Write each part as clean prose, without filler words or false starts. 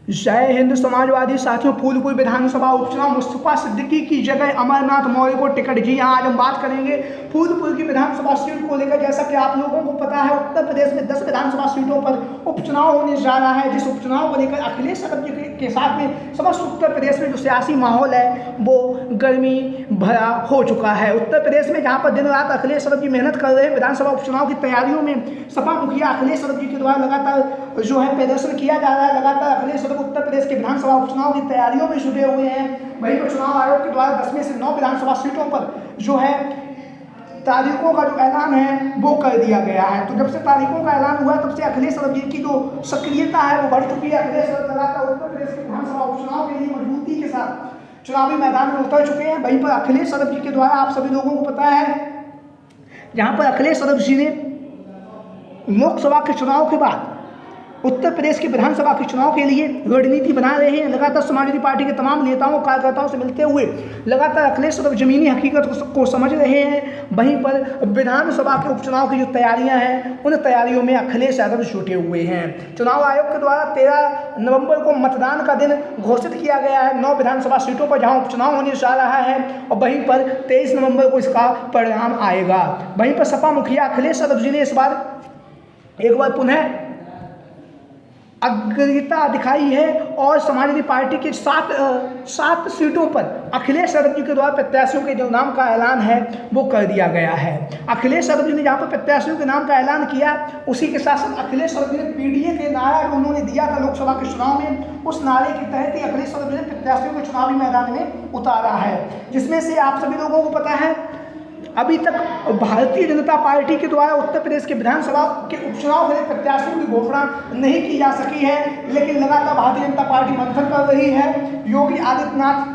जय हिंद समाजवादी साथियों, फूलपुर विधानसभा उपचुनाव मुस्तफा सिद्दीकी की जगह अमरनाथ मौर्य को टिकट। जी हाँ, आज हम बात करेंगे फूलपुर की विधानसभा सीट को लेकर। जैसा कि आप लोगों को पता है, उत्तर प्रदेश में 10 विधानसभा सीटों पर उपचुनाव होने जा रहा है, जिस उपचुनाव को लेकर अखिलेश यादव जी के साथ में समस्त उत्तर प्रदेश में जो सियासी माहौल है वो गर्मी भरा हो चुका है। उत्तर प्रदेश में जहाँ पर दिन रात अखिलेश यादव जी मेहनत कर रहे हैं विधानसभा उपचुनाव की तैयारियों में, सपा मुखिया अखिलेश यादव जी के द्वारा लगातार जो है प्रदर्शन किया जा रहा है। लगातार अखिलेश यादव उत्तर प्रदेश के विधानसभा उपचुनाव की तैयारियों में जुटे हुए हैं। वहीं पर चुनाव आयोग के द्वारा 10 में से 9 विधानसभा सीटों पर जो है तारीखों का जो ऐलान है वो कर दिया गया है। तो जब से तारीखों का ऐलान हुआ तब से अखिलेश यादव जी की जो सक्रियता है वो बढ़ चुकी है। अखिलेश यादव लगातार उत्तर प्रदेश के विधानसभा उपचुनाव के लिए मजबूती के साथ चुनावी मैदान में उतर चुके हैं। वहीं पर अखिलेश यादव जी के द्वारा आप सभी लोगों को पता है, जहाँ पर अखिलेश यादव जी ने लोकसभा के चुनाव के बाद उत्तर प्रदेश के विधानसभा के चुनाव के लिए रणनीति बना रहे हैं। लगातार समाजवादी पार्टी के तमाम नेताओं कार्यकर्ताओं से मिलते हुए लगातार अखिलेश यादव जमीनी हकीकत को समझ रहे हैं। वहीं पर विधानसभा के उपचुनाव की जो तैयारियां हैं उन तैयारियों में अखिलेश यादव जुटे हुए हैं। चुनाव आयोग के द्वारा 13 नवंबर को मतदान का दिन घोषित किया गया है 9 विधानसभा सीटों पर जहाँ उपचुनाव होने जा रहा है, और वहीं पर 23 नवंबर को इसका परिणाम आएगा। वहीं पर सपा मुखिया अखिलेश यादव जी ने इस बार एक बार पुनः अग्रता दिखाई है और समाजवादी पार्टी के 7 सीटों पर अखिलेश यादव जी के द्वारा प्रत्याशियों के जो नाम का ऐलान है वो कर दिया गया है। अखिलेश यादव जी ने जहाँ पर प्रत्याशियों के नाम का ऐलान किया, उसी के साथ साथ अखिलेश यादव जी ने पीडीए के नारा जो उन्होंने दिया था लोकसभा के चुनाव में, उस नारे के तहत ही अखिलेश यादव जी ने प्रत्याशियों को चुनावी मैदान में उतारा है। जिसमें से आप सभी लोगों को पता है, अभी तक भारतीय जनता पार्टी के द्वारा उत्तर प्रदेश के विधानसभा के उपचुनाव के लिए प्रत्याशियों की घोषणा नहीं की जा सकी है, लेकिन लगातार भारतीय जनता पार्टी मंथन कर रही है। योगी आदित्यनाथ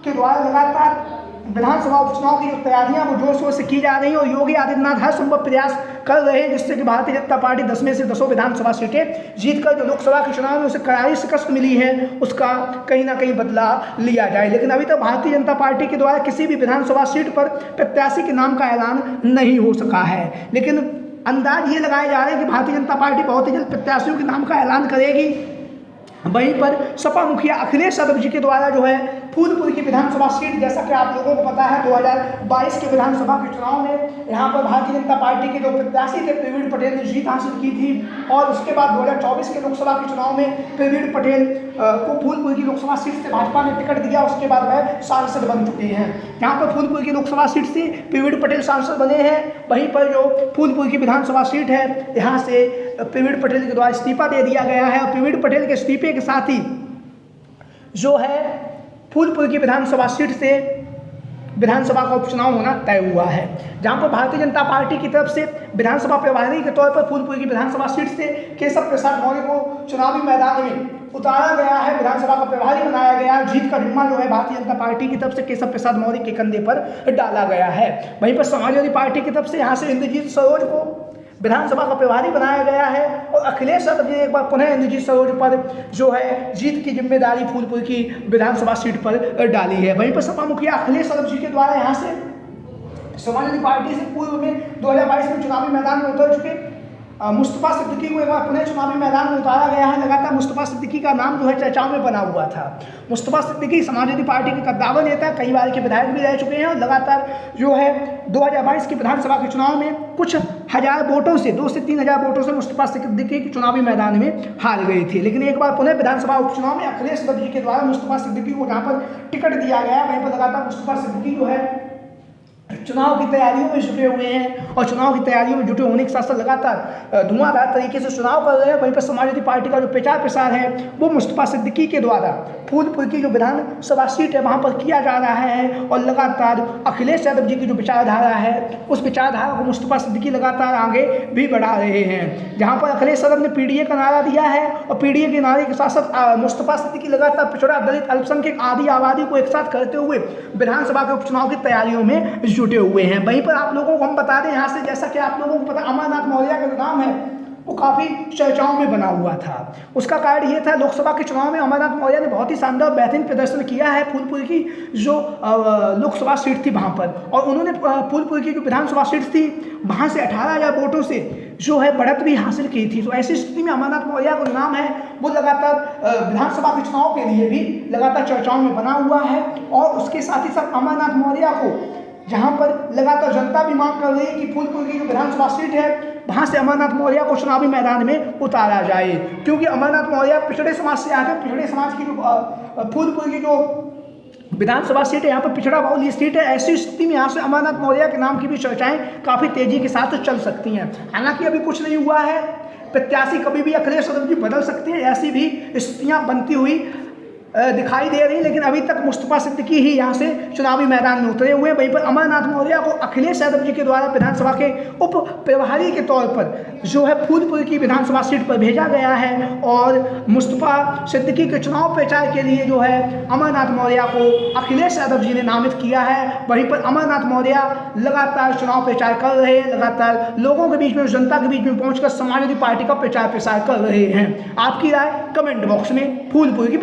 के द्वारा लगातार विधानसभा उपचुनाव की जो तैयारियां वो जोर शोर से की जा रही हैं और योगी आदित्यनाथ हर संभव प्रयास कर रहे हैं जिससे कि भारतीय जनता पार्टी 10 में से 10 विधानसभा सीटें जीतकर जो लोकसभा के चुनाव में उसे करारी शिकस्त मिली है उसका कहीं ना कहीं बदला लिया जाए। लेकिन अभी तक भारतीय जनता पार्टी के द्वारा किसी भी विधानसभा सीट पर प्रत्याशी के नाम का ऐलान नहीं हो सका है, लेकिन अंदाज ये लगाए जा रहे हैं कि भारतीय जनता पार्टी बहुत ही जल्द प्रत्याशियों के नाम का ऐलान करेगी। वहीं पर सपा मुखिया अखिलेश यादव जी के द्वारा जो है फूलपुर की विधानसभा सीट, जैसा कि आप लोगों को पता है 2022 के विधानसभा के चुनाव में यहाँ पर भारतीय जनता पार्टी के जो प्रत्याशी थे प्रवीण पटेल ने जीत हासिल की थी, और उसके बाद 2024 के लोकसभा के चुनाव में प्रवीण पटेल को फूलपुर की लोकसभा सीट से भाजपा ने टिकट दिया। उसके बाद वह सांसद बन चुके हैं। यहाँ पर फूलपुर की लोकसभा सीट से प्रवीण पटेल सांसद बने हैं। वहीं पर जो फूलपुर की विधानसभा सीट है यहाँ से प्रवीण पटेल के द्वारा इस्तीफा दे दिया गया है, और प्रवीण पटेल के इस्तीफे के साथ ही जो है फूलपुर की विधानसभा सीट से विधानसभा का उपचुनाव होना तय हुआ है। जहां पर भारतीय जनता पार्टी की तरफ से विधानसभा प्रभारी के तौर पर फूलपुर की विधानसभा सीट से केशव प्रसाद मौर्य को चुनावी मैदान में उतारा गया है, विधानसभा का प्रभारी बनाया गया। जीत का जिम्मा जो है भारतीय जनता पार्टी की तरफ से केशव प्रसाद मौर्य के कंधे पर डाला गया है। वहीं पर समाजवादी पार्टी की तरफ से यहाँ से इंद्रजीत सरोज को विधानसभा का प्रभारी बनाया गया है, और अखिलेश यादव जी एक बार पुनः इंद्रजीत सरोज पर जो है जीत की जिम्मेदारी फूलपुर की विधानसभा सीट पर डाली है। वहीं पर सपा मुखिया अखिलेश यादव जी के द्वारा यहाँ से समाजवादी पार्टी से पूर्व में 2022 में चुनावी मैदान में उतर चुके मुस्तफा सिद्दीकी को एक बार पुनः चुनावी मैदान में उतारा गया है। लगातार मुस्तफा सिद्दीकी का नाम जो है चर्चाओं में बना हुआ था। मुस्तफा सिद्दीकी समाजवादी पार्टी के कद्दावर नेता, कई बार के विधायक भी रह चुके हैं, और लगातार जो है 2022 के विधानसभा के चुनाव में कुछ हजार वोटों से 2 से 3 हजार वोटों से मुस्तफा सिद्दीकी के चुनावी मैदान में हार गए थे। लेकिन एक बार पुनः विधानसभा उपचुनाव में अखिलेश यादव जी के द्वारा मुस्तफा सिद्दीकी को जहाँ पर टिकट दिया गया, वहीं पर लगातार मुस्तफा सिद्दीकी जो है चुनाव की तैयारियों में जुटे हुए हैं, और चुनाव की तैयारियों में जुटे होने के साथ साथ लगातार धुआंधार तरीके से चुनाव कर रहे हैं। वहीं पर समाजवादी पार्टी का जो प्रचार प्रसार है वो मुस्तफा सिद्दीकी के द्वारा फूलपुर की जो विधानसभा सीट है वहाँ पर किया जा रहा है, और लगातार अखिलेश यादव जी की जो विचारधारा है उस विचारधारा को मुस्तफा सिद्दीकी लगातार आगे भी बढ़ा रहे हैं। जहाँ पर अखिलेश यादव ने पीडीए का नारा दिया है, और पीडीए के नारे के साथ साथ मुस्तफा सिद्दीकी लगातार पिछड़ा दलित अल्पसंख्यक आदि आबादी को एक साथ करते हुए विधानसभा के उपचुनाव की तैयारियों में जुटे हुए हैं। वहीं पर आप लोगों को हम बता दें यहाँ से, जैसा कि आप लोगों को पता अमरनाथ मौर्य का जो नाम है वो काफ़ी चर्चाओं में बना हुआ था। उसका कारण ये था, लोकसभा के चुनाव में अमरनाथ मौर्य ने बहुत ही शानदार बेहतरीन प्रदर्शन किया है फूलपुर की जो लोकसभा सीट थी वहाँ पर, और उन्होंने फूलपुर की जो विधानसभा सीट थी वहाँ से 18,000 वोटों से जो है बढ़त भी हासिल की थी। तो ऐसी स्थिति में अमरनाथ मौर्य का नाम है वो लगातार विधानसभा के चुनाव के लिए भी लगातार चर्चाओं में बना हुआ है। और उसके साथ ही साथ अमरनाथ मौर्य को जहाँ पर लगातार जनता भी मांग कर रही है कि फूलपुर की जो विधानसभा सीट है वहाँ से अमरनाथ मौर्य को चुनावी मैदान में उतारा जाए, क्योंकि अमरनाथ मौर्य पिछड़े समाज से आते हैं। पिछड़े समाज की जो फूलपुर की जो विधानसभा सीट है यहाँ पर पिछड़ा बहुल सीट है। ऐसी स्थिति में यहाँ से अमरनाथ मौर्य के नाम की भी चर्चाएं काफ़ी तेजी के साथ चल सकती हैं। हालांकि अभी कुछ नहीं हुआ है, प्रत्याशी कभी भी अखिलेश यादव जी बदल सकते हैं, ऐसी भी स्थितियाँ बनती हुई दिखाई दे रही, लेकिन अभी तक मुस्तफा सिद्दीकी ही यहाँ से चुनावी मैदान में उतरे हुए। वहीं पर अमरनाथ मौर्य को अखिलेश यादव जी के द्वारा विधानसभा के उप प्रभारी के तौर पर जो है फूलपुर की विधानसभा सीट पर भेजा गया है और मुस्तफा सिद्दीकी के चुनाव प्रचार के लिए जो है अमरनाथ मौर्य को अखिलेश यादव जी ने नामित किया है। वहीं पर अमरनाथ मौर्य लगातार चुनाव प्रचार कर रहे हैं, लगातार लोगों के बीच में, जनता के बीच में पहुँचकर समाजवादी पार्टी का प्रचार प्रसार कर रहे हैं। आपकी राय कमेंट बॉक्स में फूलपुर की